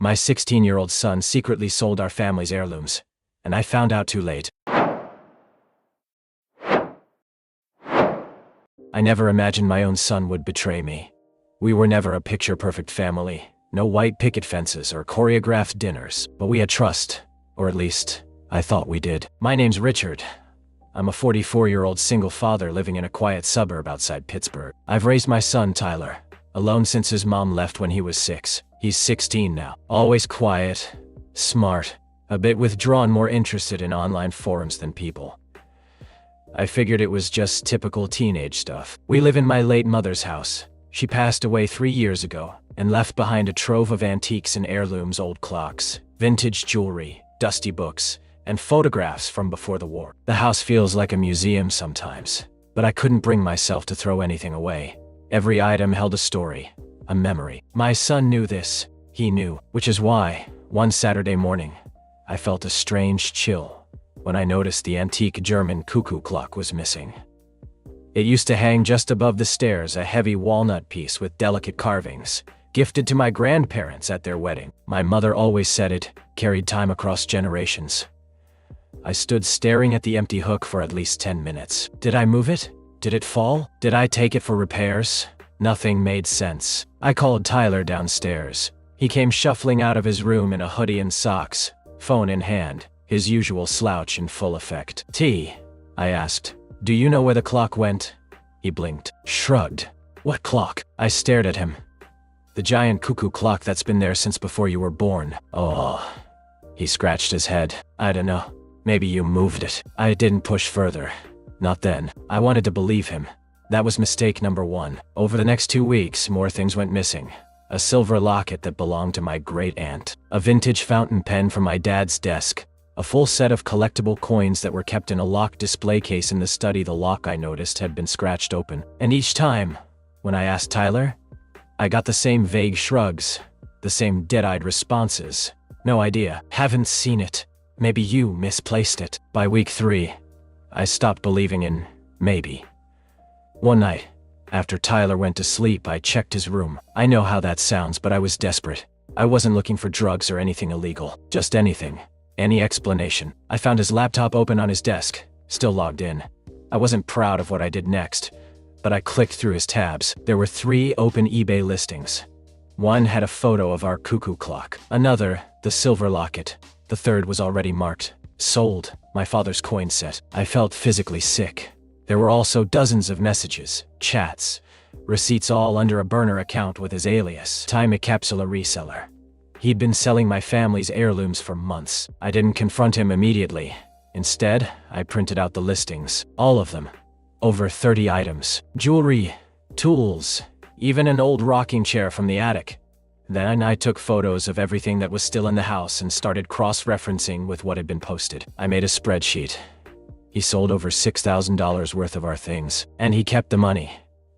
My 16-year-old son secretly sold our family's heirlooms, and I found out too late. I never imagined my own son would betray me. We were never a picture-perfect family. No white picket fences or choreographed dinners, but we had trust. Or at least, I thought we did. My name's Richard. I'm a 44-year-old single father living in a quiet suburb outside Pittsburgh. I've raised my son, Tyler, alone since his mom left when he was 6. He's 16 now. Always quiet, smart, a bit withdrawn, more interested in online forums than people. I figured it was just typical teenage stuff. We live in my late mother's house. She passed away 3 years ago and left behind a trove of antiques and heirlooms, old clocks, vintage jewelry, dusty books, and photographs from before the war. The house feels like a museum sometimes, but I couldn't bring myself to throw anything away. Every item held a story, a memory. My son knew this. He knew, which is why, one Saturday morning, I felt a strange chill when I noticed the antique German cuckoo clock was missing. It used to hang just above the stairs, a heavy walnut piece with delicate carvings, gifted to my grandparents at their wedding. My mother always said it carried time across generations. I stood staring at the empty hook for at least 10 minutes. Did I move it? Did it fall? Did I take it for repairs? Nothing made sense. I called Tyler downstairs. He came shuffling out of his room in a hoodie and socks, phone in hand, his usual slouch in full effect. "T," I asked, "do you know where the clock went?" He blinked, shrugged. "What clock?" I stared at him. "The giant cuckoo clock that's been there since before you were born." "Oh." He scratched his head. "I don't know. Maybe you moved it." I didn't push further. Not then. I wanted to believe him. That was mistake number 1. Over the next 2 weeks, more things went missing. A silver locket that belonged to my great-aunt, a vintage fountain pen from my dad's desk, a full set of collectible coins that were kept in a locked display case in the study. The lock, I noticed, had been scratched open. And each time, when I asked Tyler, I got the same vague shrugs, the same dead-eyed responses. "No idea. Haven't seen it. Maybe you misplaced it." By week 3, I stopped believing in maybe. One night, after Tyler went to sleep, I checked his room. I know how that sounds, but I was desperate. I wasn't looking for drugs or anything illegal. Just anything. Any explanation. I found his laptop open on his desk, still logged in. I wasn't proud of what I did next, but I clicked through his tabs. There were 3 open eBay listings. One had a photo of our cuckoo clock. Another, the silver locket. The third was already marked sold, my father's coin set. I felt physically sick. There were also dozens of messages, chats, receipts, all under a burner account with his alias, Time Capsula Reseller. He'd been selling my family's heirlooms for months. I didn't confront him immediately. Instead, I printed out the listings, all of them. Over 30 items. Jewelry, tools, even an old rocking chair from the attic. Then I took photos of everything that was still in the house and started cross-referencing with what had been posted. I made a spreadsheet. He sold over $6,000 worth of our things, and he kept the money.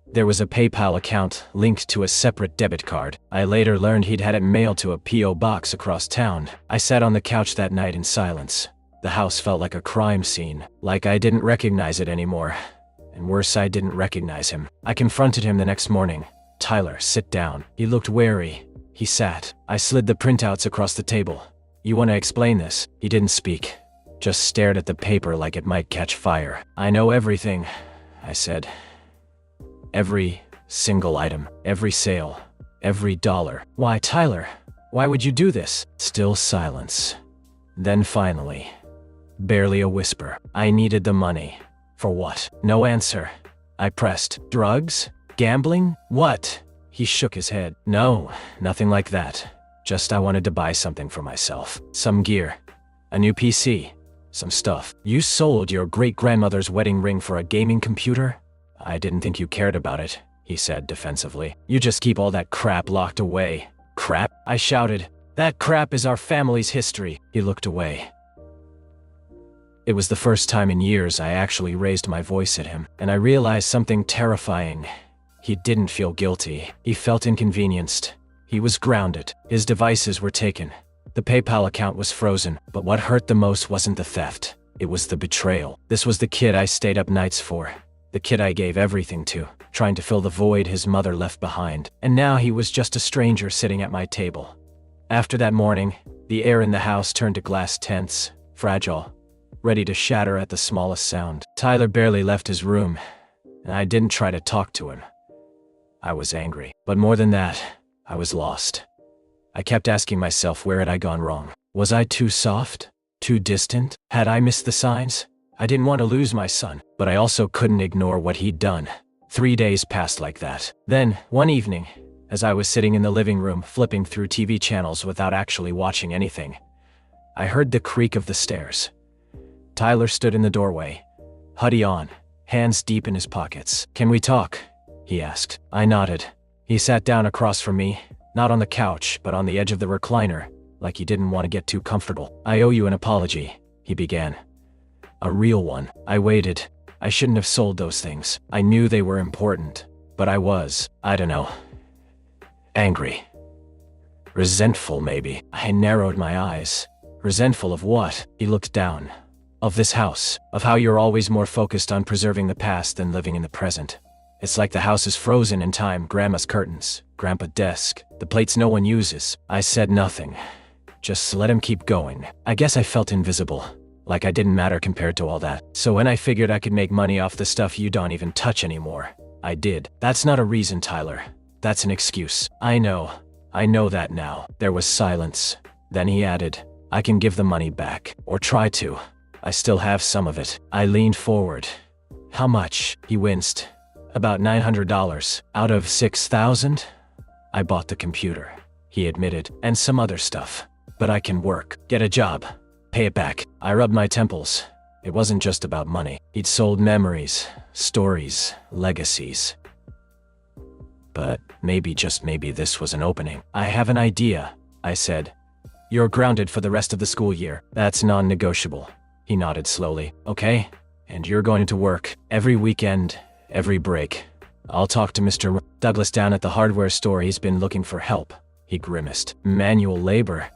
There was a PayPal account linked to a separate debit card. I later learned he'd had it mailed to a P.O. box across town. I sat on the couch that night in silence. The house felt like a crime scene, like I didn't recognize it anymore. And worse, I didn't recognize him. I confronted him the next morning. "Tyler, sit down." He looked wary. He sat. I slid the printouts across the table. "You want to explain this?" He didn't speak, just stared at the paper like it might catch fire. "I know everything," I said. "Every single item, every sale, every dollar." "Why, Tyler? Why would you do this?" Still silence. Then finally, barely a whisper, "I needed the money." "For what?" No answer. I pressed. "Drugs? Gambling? What?" He shook his head. "No, nothing like that. Just I wanted to buy something for myself. Some gear. A new PC. Some stuff." "You sold your great-grandmother's wedding ring for a gaming computer?" "I didn't think you cared about it," he said defensively. "You just keep all that crap locked away." "Crap?" I shouted. "That crap is our family's history." He looked away. It was the first time in years I actually raised my voice at him, and I realized something terrifying. He didn't feel guilty. He felt inconvenienced. He was grounded. His devices were taken. The PayPal account was frozen, but what hurt the most wasn't the theft. It was the betrayal. This was the kid I stayed up nights for. The kid I gave everything to, trying to fill the void his mother left behind. And now he was just a stranger sitting at my table. After that morning, the air in the house turned to glass tense, fragile, ready to shatter at the smallest sound. Tyler barely left his room, and I didn't try to talk to him. I was angry, but more than that, I was lost. I kept asking myself, where had I gone wrong? Was I too soft? Too distant? Had I missed the signs? I didn't want to lose my son, but I also couldn't ignore what he'd done. 3 days passed like that. Then, one evening, as I was sitting in the living room flipping through TV channels without actually watching anything, I heard the creak of the stairs. Tyler stood in the doorway, hoodie on, hands deep in his pockets. "Can we talk?" he asked. I nodded. He sat down across from me, not on the couch, but on the edge of the recliner, like he didn't want to get too comfortable. "I owe you an apology," he began. "A real one." I waited. I shouldn't have sold those things. I knew they were important, but I was, I don't know, angry. Resentful, maybe. I narrowed my eyes. Resentful of what? He looked down. Of this house. Of how you're always more focused on preserving the past than living in the present. It's like the house is frozen in time. Grandma's curtains, Grandpa's desk, the plates no one uses. I said nothing. Just let him keep going. I guess I felt invisible. Like I didn't matter compared to all that. So when I figured I could make money off the stuff you don't even touch anymore, I did. That's not a reason, Tyler. That's an excuse. I know that now. There was silence. Then he added, "I can give the money back. Or try to. I still have some of it." I leaned forward. "How much?" He winced. "About $900. Out of 6,000? I bought the computer," he admitted, "and some other stuff. But I can work, get a job, pay it back." I rubbed my temples. It wasn't just about money. He'd sold memories, stories, legacies. But maybe, just maybe, this was an opening. "I have an idea," I said. "You're grounded for the rest of the school year. That's non-negotiable." He nodded slowly. "Okay? And you're going to work every weekend, every break. I'll talk to Mr. Douglas down at the hardware store. He's been looking for help." He grimaced. "Manual labor?"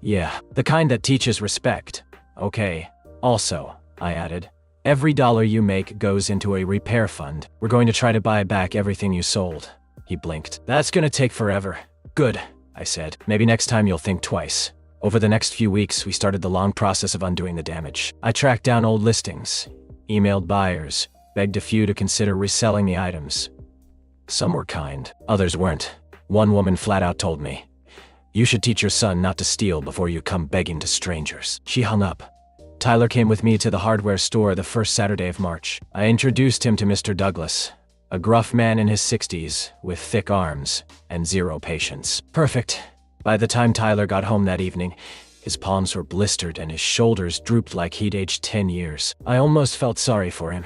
"Yeah, the kind that teaches respect." "Okay. Also," I added, "every dollar you make goes into a repair fund. We're going to try to buy back everything you sold." He blinked. "That's gonna take forever." "Good," I said. "Maybe next time you'll think twice." Over the next few weeks, we started the long process of undoing the damage. I tracked down old listings, emailed buyers, begged a few to consider reselling the items. Some were kind, others weren't. One woman flat out told me, "You should teach your son not to steal before you come begging to strangers." She hung up. Tyler came with me to the hardware store the first Saturday of March. I introduced him to Mr. Douglas, a gruff man in his 60s, with thick arms and zero patience. Perfect. By the time Tyler got home that evening, his palms were blistered and his shoulders drooped like he'd aged 10 years. I almost felt sorry for him.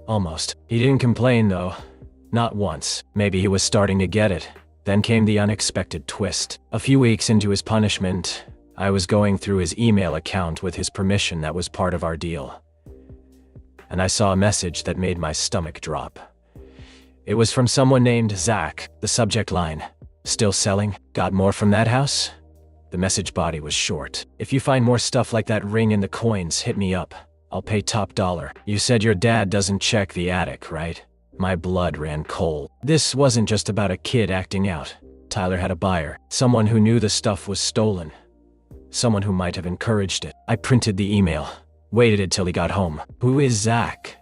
Almost. He didn't complain, though. Not once. Maybe he was starting to get it. Then came the unexpected twist. A few weeks into his punishment, I was going through his email account with his permission. That was part of our deal. And I saw a message that made my stomach drop. It was from someone named Zach. The subject line, "Still selling? Got more from that house?" The message body was short. "If you find more stuff like that ring in the coins, hit me up. I'll pay top dollar. You said your dad doesn't check the attic, right?" My blood ran cold. This wasn't just about a kid acting out. Tyler had a buyer, someone who knew the stuff was stolen, someone who might have encouraged it. I printed the email, waited till he got home. "Who is Zach?"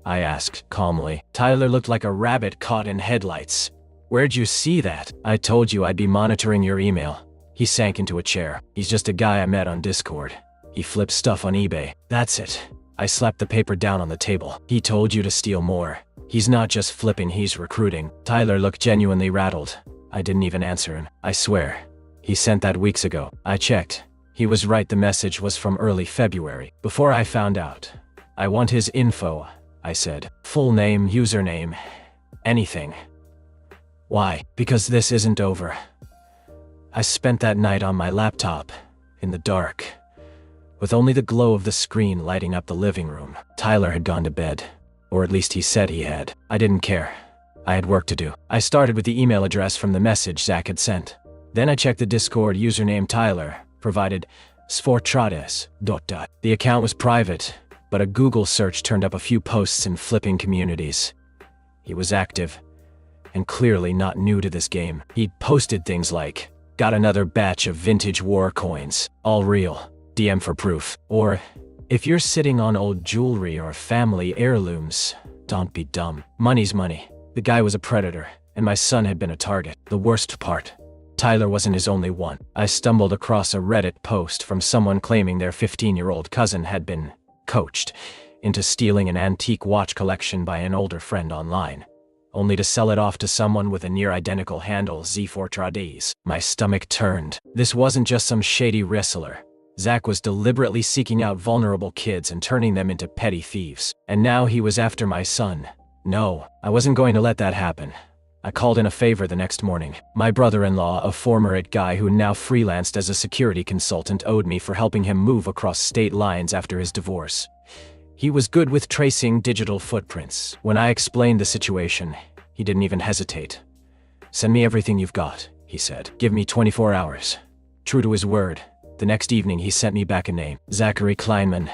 I asked calmly. Tyler looked like a rabbit caught in headlights. "Where'd you see that?" "I told you I'd be monitoring your email." He sank into a chair. "He's just a guy I met on Discord. He flips stuff on eBay." "That's it." I slapped the paper down on the table. "He told you to steal more. He's not just flipping, he's recruiting." Tyler looked genuinely rattled. I didn't even answer him. "I swear. He sent that weeks ago." I checked. He was right, the message was from early February. "Before I found out. I want his info," I said. "Full name, username, anything." "Why?" "Because this isn't over." I spent that night on my laptop, in the dark, with only the glow of the screen lighting up the living room. Tyler had gone to bed. Or at least he said he had. I didn't care. I had work to do. I started with the email address from the message Zach had sent. Then I checked the Discord username Tyler provided, Sfortrades. The account was private, but a Google search turned up a few posts in flipping communities. He was active, and clearly not new to this game. He'd posted things like, Got another batch of vintage war coins. All real. DM for proof. Or, if you're sitting on old jewelry or family heirlooms, don't be dumb. Money's money. The guy was a predator, and my son had been a target. The worst part, Tyler wasn't his only one. I stumbled across a Reddit post from someone claiming their 15-year-oold cousin had been coached into stealing an antique watch collection by an older friend online, only to sell it off to someone with a near-identical handle, Z4Trades. My stomach turned. This wasn't just some shady wrestler. Zach was deliberately seeking out vulnerable kids and turning them into petty thieves. And now he was after my son. No, I wasn't going to let that happen. I called in a favor the next morning. My brother-in-law, a former IT guy who now freelanced as a security consultant, owed me for helping him move across state lines after his divorce. He was good with tracing digital footprints. When I explained the situation, he didn't even hesitate. "Send me everything you've got," he said. "Give me 24 hours. True to his word, the next evening he sent me back a name. Zachary Kleinman,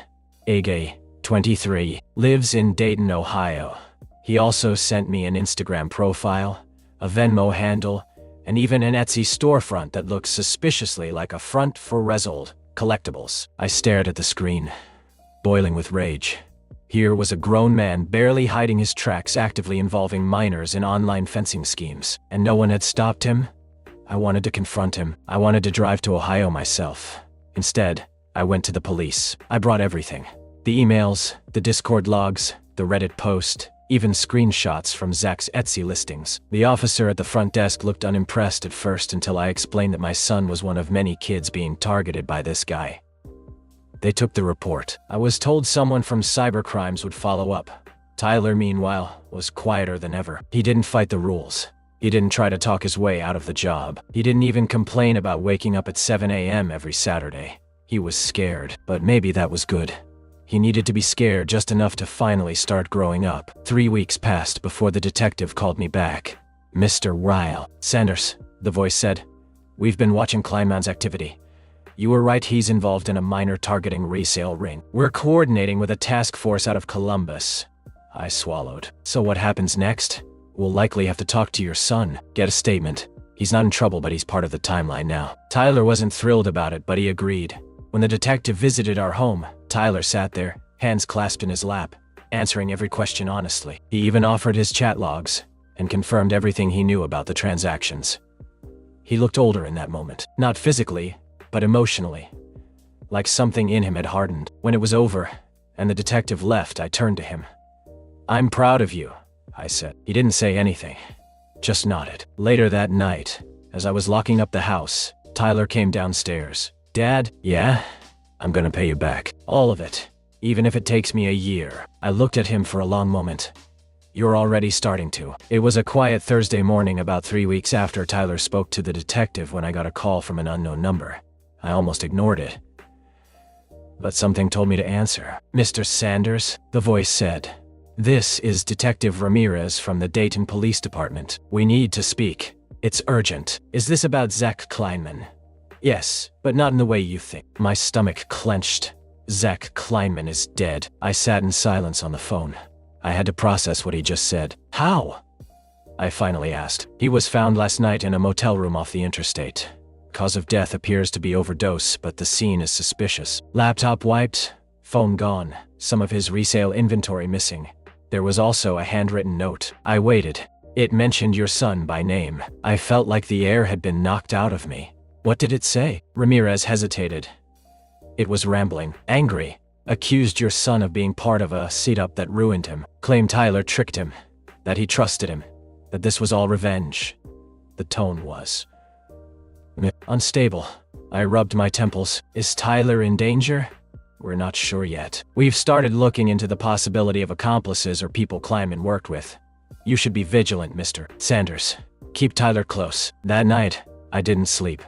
age 23, lives in Dayton, Ohio. He also sent me an Instagram profile, a Venmo handle, and even an Etsy storefront that looks suspiciously like a front for Resold collectibles. I stared at the screen, boiling with rage. Here was a grown man barely hiding his tracks, actively involving minors in online fencing schemes, and no one had stopped him. I wanted to confront him. I wanted to drive to Ohio myself. Instead, I went to the police. I brought everything. The emails, the Discord logs, the Reddit post, even screenshots from Zach's Etsy listings. The officer at the front desk looked unimpressed at first until I explained that my son was one of many kids being targeted by this guy. They took the report. I was told someone from cybercrimes would follow up. Tyler, meanwhile, was quieter than ever. He didn't fight the rules. He didn't try to talk his way out of the job. He didn't even complain about waking up at 7 a.m. every Saturday. He was scared, but maybe that was good. He needed to be scared just enough to finally start growing up. 3 weeks passed before the detective called me back. "Mr. Ryle." "Sanders," the voice said. "We've been watching Kleinman's activity. You were right, he's involved in a minor targeting resale ring. We're coordinating with a task force out of Columbus." I swallowed. "So what happens next?" "We'll likely have to talk to your son, get a statement. He's not in trouble, but he's part of the timeline now." Tyler wasn't thrilled about it, but he agreed. When the detective visited our home, Tyler sat there, hands clasped in his lap, answering every question honestly. He even offered his chat logs and confirmed everything he knew about the transactions. He looked older in that moment, not physically, but emotionally, like something in him had hardened. When it was over, and the detective left, I turned to him. "I'm proud of you," I said. He didn't say anything, just nodded. Later that night, as I was locking up the house, Tyler came downstairs. "Dad?" "Yeah? I'm gonna pay you back. All of it, even if it takes me a year." I looked at him for a long moment. "You're already starting to." It was a quiet Thursday morning about 3 weeks after Tyler spoke to the detective when I got a call from an unknown number. I almost ignored it, but something told me to answer. "Mr. Sanders," the voice said. "This is Detective Ramirez from the Dayton Police Department. We need to speak. It's urgent." "Is this about Zach Kleinman?" "Yes, but not in the way you think." My stomach clenched. Zach Kleinman is dead. I sat in silence on the phone. I had to process what he just said. "How?" I finally asked. "He was found last night in a motel room off the interstate. Cause of death appears to be overdose, but the scene is suspicious. Laptop wiped, phone gone, some of his resale inventory missing. There was also a handwritten note." I waited. It mentioned your son by name. I felt like the air had been knocked out of me. "What did it say?" Ramirez hesitated. It was rambling, angry. "Accused your son of being part of a setup that ruined him. Claimed Tyler tricked him. That he trusted him. That this was all revenge." The tone was unstable. I rubbed my temples. "Is Tyler in danger?" "We're not sure yet. We've started looking into the possibility of accomplices or people Kleinman worked with. You should be vigilant, Mr. Sanders. Keep Tyler close." That night, I didn't sleep.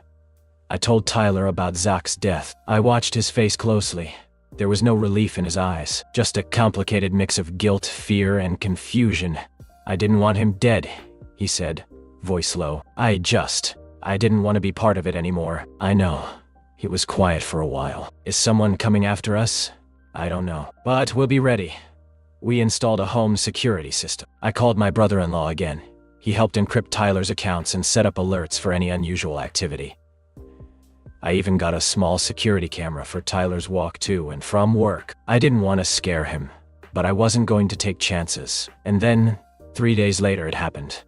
I told Tyler about Zach's death. I watched his face closely. There was no relief in his eyes, just a complicated mix of guilt, fear, and confusion. "I didn't want him dead," he said, voice low. I didn't want to be part of it anymore." "I know." He was quiet for a while. "Is someone coming after us?" "I don't know. But we'll be ready. We installed a home security system." I called my brother-in-law again. He helped encrypt Tyler's accounts and set up alerts for any unusual activity. I even got a small security camera for Tyler's walk to and from work. I didn't want to scare him, but I wasn't going to take chances. And then, 3 days later, it happened.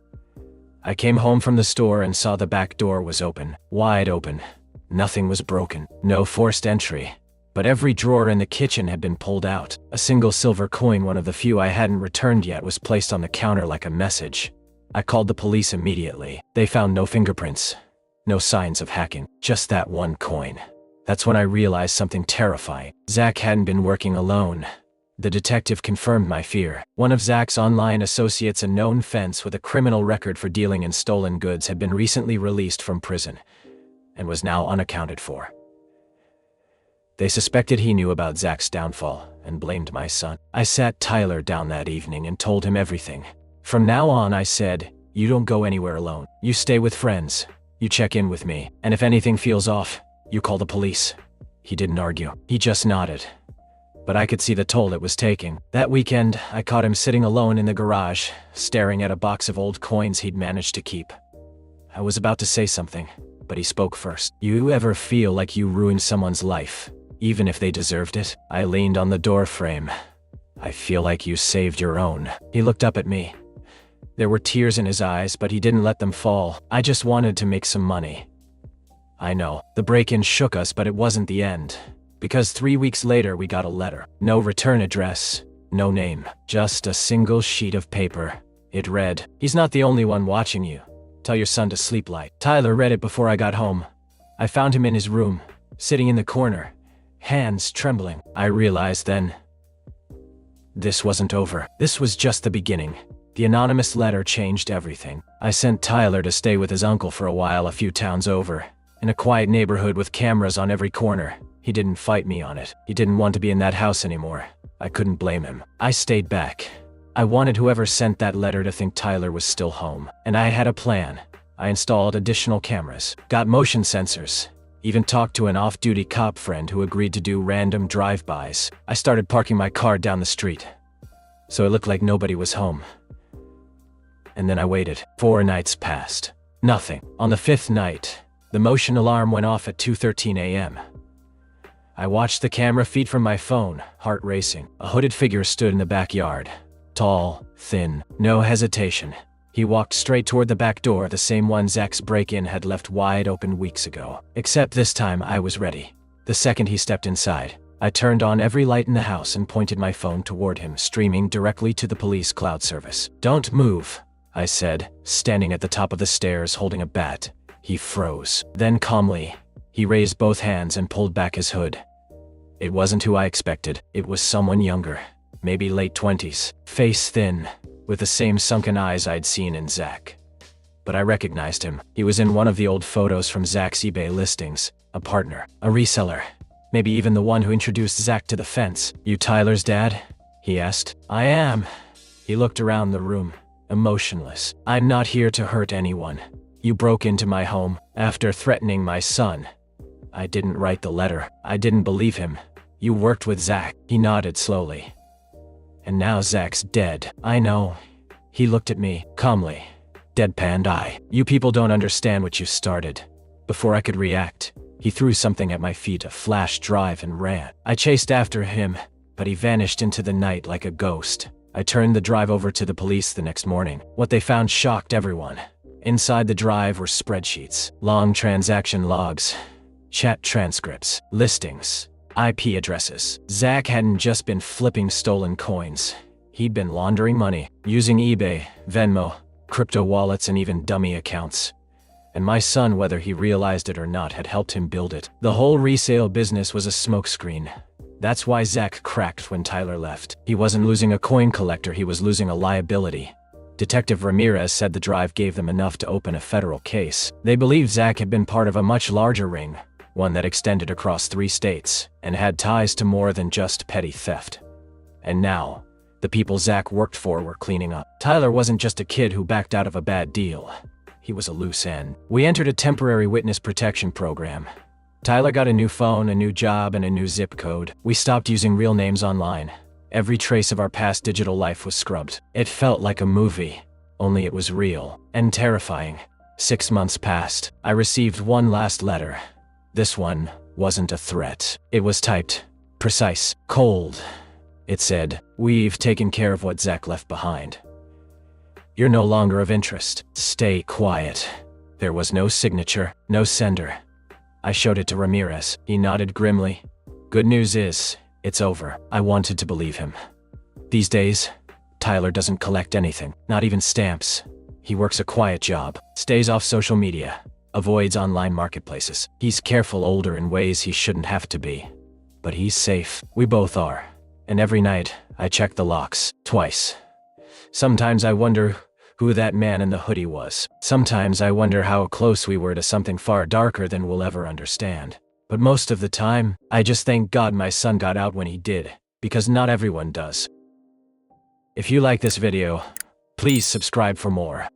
I came home from the store and saw the back door was open, wide open. Nothing was broken, no forced entry. But every drawer in the kitchen had been pulled out. A single silver coin, one of the few I hadn't returned yet, was placed on the counter like a message. I called the police immediately. They found no fingerprints, no signs of hacking, just that one coin. That's when I realized something terrifying. Zach hadn't been working alone. The detective confirmed my fear. One of Zach's online associates, a known fence with a criminal record for dealing in stolen goods, had been recently released from prison and was now unaccounted for. They suspected he knew about Zach's downfall and blamed my son. I sat Tyler down that evening and told him everything. From now on, I said, you don't go anywhere alone. You stay with friends. You check in with me. And if anything feels off, you call the police. He didn't argue. He just nodded. But I could see the toll it was taking. That weekend, I caught him sitting alone in the garage, staring at a box of old coins he'd managed to keep. I was about to say something, but he spoke first. You ever feel like you ruined someone's life, even if they deserved it? I leaned on the door frame. I feel like you saved your own. He looked up at me. There were tears in his eyes, but he didn't let them fall. I just wanted to make some money. I know, the break-in shook us, but it wasn't the end. Because 3 weeks later, we got a letter. No return address, no name, just a single sheet of paper. It read, "He's not the only one watching you. Tell your son to sleep light." Tyler read it before I got home. I found him in his room, sitting in the corner, hands trembling. I realized then, this wasn't over. This was just the beginning. The anonymous letter changed everything. I sent Tyler to stay with his uncle for a while a few towns over, in a quiet neighborhood with cameras on every corner. He didn't fight me on it. He didn't want to be in that house anymore. I couldn't blame him. I stayed back. I wanted whoever sent that letter to think Tyler was still home. And I had a plan. I installed additional cameras, got motion sensors, even talked to an off-duty cop friend who agreed to do random drive-bys. I started parking my car down the street, so it looked like nobody was home. And then I waited. 4 nights passed. Nothing. On the 5th night, the motion alarm went off at 2:13 a.m. I watched the camera feed from my phone, heart racing. A hooded figure stood in the backyard. Tall, thin, no hesitation. He walked straight toward the back door, the same one Zach's break-in had left wide open weeks ago. Except this time I was ready. The second he stepped inside, I turned on every light in the house and pointed my phone toward him, streaming directly to the police cloud service. "Don't move," I said, standing at the top of the stairs holding a bat. He froze. Then calmly, he raised both hands and pulled back his hood. It wasn't who I expected. It was someone younger, maybe late 20s, face thin, with the same sunken eyes I'd seen in Zach. But I recognized him. He was in one of the old photos from Zach's eBay listings, a partner, a reseller, maybe even the one who introduced Zach to the fence. "You Tyler's dad?" he asked. "I am." He looked around the room, emotionless. "I'm not here to hurt anyone. You broke into my home after threatening my son." I didn't write the letter. I didn't believe him. "You worked with Zach." He nodded slowly. "And now Zach's dead." "I know." He looked at me, calmly, deadpanned eye. "You people don't understand what you started." Before I could react, he threw something at my feet, a flash drive, and ran. I chased after him, but he vanished into the night like a ghost. I turned the drive over to the police the next morning. What they found shocked everyone. Inside the drive were spreadsheets, long transaction logs, chat transcripts, listings, IP addresses. Zach hadn't just been flipping stolen coins. He'd been laundering money, using eBay, Venmo, crypto wallets, and even dummy accounts. And my son, whether he realized it or not, had helped him build it. The whole resale business was a smokescreen. That's why Zach cracked when Tyler left. He wasn't losing a coin collector, he was losing a liability. Detective Ramirez said the drive gave them enough to open a federal case. They believed Zach had been part of a much larger ring, one that extended across 3 states, and had ties to more than just petty theft. And now, the people Zach worked for were cleaning up. Tyler wasn't just a kid who backed out of a bad deal. He was a loose end. We entered a temporary witness protection program. Tyler got a new phone, a new job, and a new zip code. We stopped using real names online. Every trace of our past digital life was scrubbed. It felt like a movie, only it was real and terrifying. 6 months passed. I received one last letter. This one wasn't a threat. It was typed, precise, cold. It said, "We've taken care of what Zach left behind. You're no longer of interest. Stay quiet." There was no signature, no sender. I showed it to Ramirez. He nodded grimly. Good news is, it's over. I wanted to believe him. These days, Tyler doesn't collect anything, not even stamps. He works a quiet job, stays off social media, avoids online marketplaces. He's careful older in ways he shouldn't have to be. But he's safe. We both are. And every night, I check the locks, twice. Sometimes I wonder who that man in the hoodie was. Sometimes I wonder how close we were to something far darker than we'll ever understand. But most of the time, I just thank God my son got out when he did, because not everyone does. If you like this video, please subscribe for more.